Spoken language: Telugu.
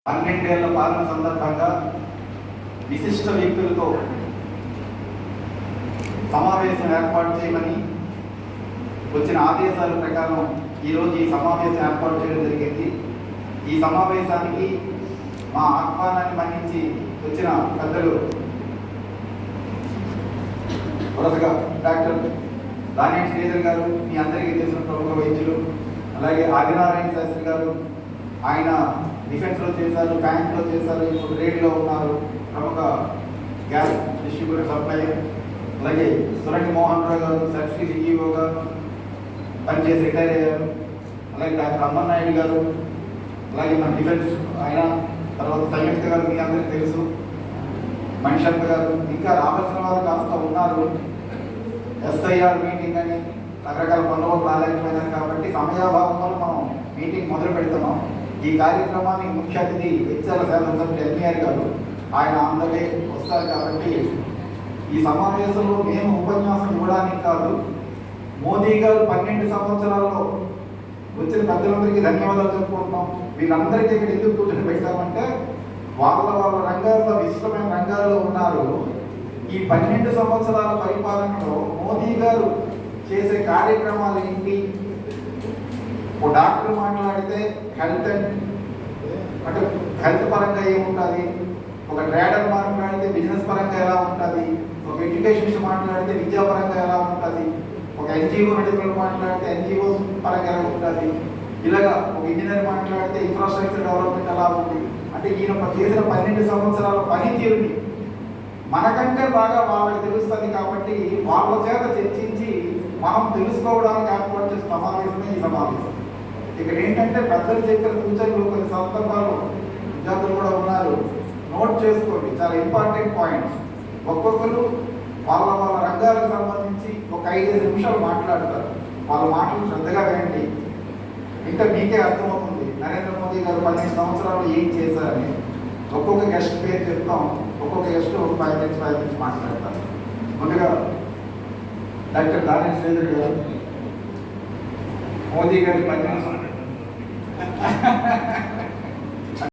12 ఏళ్ల పాలన సందర్భంగా విశిష్ట వ్యక్తులతో సమావేశం ఏర్పాటు చేయమని వచ్చిన ఆదేశాల ప్రకారం ఈరోజు ఈ సమావేశం ఏర్పాటు చేయడం జరిగింది. ఈ సమావేశానికి మా ఆహ్వానాన్ని మన్నించి వచ్చిన పెద్దలు వరుసగా డాక్టర్ దానేటి శ్రీధర్ గారు, మీ అందరికీ తెలిసిన ప్రముఖ వైద్యులు, అలాగే ఆదినారాయణ శాస్త్రి గారు, ఆయన డిఫెన్స్లో చేశారు, బ్యాంక్లో చేశారు, ఇప్పుడు రేడియోలో ఉన్నారు, ప్రముఖ గ్యాస్ డిస్ట్రిబ్యూటర్ సప్లయర్. అలాగే సురంగి మోహన్ రావు గారు సబ్సిడీ సిఇఓగా పనిచేసి రిటైర్ అయ్యారు. అలాగే డాక్టర్ అమ్మన్నాయుడు గారు, అలాగే మన డిఫెన్స్ ఆయన, తర్వాత సంయుక్త గారు మీ అందరికీ తెలుసు, మణిశంకర్ గారు, ఇంకా రావాల్సిన వారు కాస్త ఉన్నారు. ఎస్ఐఆర్ మీటింగ్ అని రకరకాల పనులు రాలేకపోయినారు కాబట్టి సమయాభావంలో మనం మీటింగ్ మొదలు పెడుతున్నాం. ఈ కార్యక్రమానికి ముఖ్య అతిథి హెచ్ఆర్ శాసనసభ్యులు ఎన్టీఆర్ గారు, ఆయన అందరే వస్తారు కాబట్టి ఈ సమావేశంలో మేము ఉపన్యాసం ఇవ్వడానికి కాదు, మోదీ గారు 12 సంవత్సరాల్లో వచ్చిన పెద్దలందరికీ ధన్యవాదాలు చెప్పుకుంటున్నాం. వీళ్ళందరికీ ఇక్కడ ఎందుకు కూర్చొని పెట్టామంటే వాళ్ళ రంగాల్లో ఇష్టమైన రంగాల్లో ఉన్నారు. ఈ 12 సంవత్సరాల పరిపాలనలో మోదీ గారు చేసే కార్యక్రమాలు ఏంటి? ఒక డాక్టర్ మాట్లాడితే హెల్త్ పరంగా ఏముంటుంది, ఒక ట్రేడర్ మాట్లాడితే బిజినెస్ పరంగా ఎలా ఉంటుంది, ఒక ఎడ్యుకేషన్స్ మాట్లాడితే విద్యాపరంగా ఎలా ఉంటుంది, ఒక ఎన్జిఓ నడుపులు మాట్లాడితే ఎన్జిఓ పరంగా ఎలా ఉంటుంది, ఇలాగా ఒక ఇంజనీర్ మాట్లాడితే ఇన్ఫ్రాస్ట్రక్చర్ డెవలప్మెంట్ ఎలా ఉంది. అంటే ఈయన చేసిన 12 సంవత్సరాల పనితీరుని మనకంటే బాగా వాళ్ళకి తెలుస్తుంది కాబట్టి వాళ్ళ చేత చర్చించి మనం తెలుసుకోవడానికి ఏర్పాటు చేసిన సమావేశమే ఈ సమావేశం. ఇక్కడ ఏంటంటే పెద్దలు చెప్పిన సూచనలు కొన్ని సందర్భాల్లో విద్యార్థులు కూడా ఉన్నారు, నోట్ చేసుకోండి, చాలా ఇంపార్టెంట్ పాయింట్స్. ఒక్కొక్కరు వాళ్ళ రంగాలకు సంబంధించి ఒక 5-5 నిమిషాలు మాట్లాడతారు. వాళ్ళ మాటలు శ్రద్ధగా వినండి, ఇంకా మీకే అర్థమవుతుంది నరేంద్ర మోదీ గారు 12 సంవత్సరాలు ఏం చేశారని. ఒక్కొక్క గెస్ట్ పేరు చెప్తాం, ఒక్కొక్క గెస్ట్ ఒక 5 minutes మాట్లాడతారు. ముందుగా డాక్టర్ దానేటి శ్రీధర్ గారు, మోదీ గారి 12